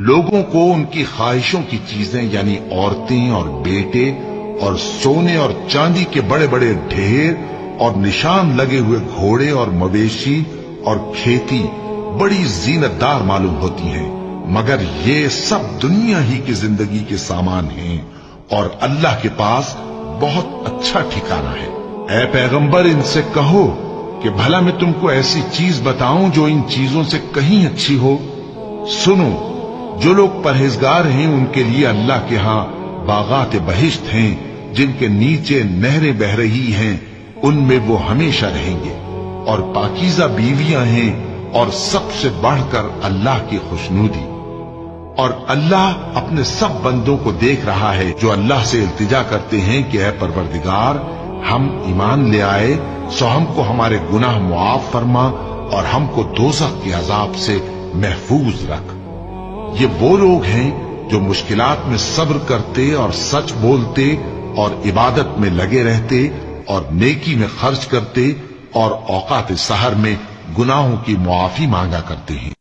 لوگوں کو ان کی خواہشوں کی چیزیں یعنی عورتیں اور بیٹے اور سونے اور چاندی کے بڑے بڑے ڈھیر اور نشان لگے ہوئے گھوڑے اور مویشی اور کھیتی بڑی زینت دار معلوم ہوتی ہیں، مگر یہ سب دنیا ہی کی زندگی کے سامان ہیں اور اللہ کے پاس بہت اچھا ٹھکانہ ہے۔ اے پیغمبر، ان سے کہو کہ بھلا میں تم کو ایسی چیز بتاؤں جو ان چیزوں سے کہیں اچھی ہو؟ سنو، جو لوگ پرہیزگار ہیں ان کے لیے اللہ کے ہاں باغات بہشت ہیں جن کے نیچے نہریں بہ رہی ہیں، ان میں وہ ہمیشہ رہیں گے، اور پاکیزہ بیویاں ہیں، اور سب سے بڑھ کر اللہ کی خوشنودی۔ اور اللہ اپنے سب بندوں کو دیکھ رہا ہے جو اللہ سے التجا کرتے ہیں کہ اے پروردگار، ہم ایمان لے آئے سو ہم کو ہمارے گناہ معاف فرما اور ہم کو دوزخ کے عذاب سے محفوظ رکھ۔ یہ وہ لوگ ہیں جو مشکلات میں صبر کرتے اور سچ بولتے اور عبادت میں لگے رہتے اور نیکی میں خرچ کرتے اور اوقات سحر میں گناہوں کی معافی مانگا کرتے ہیں۔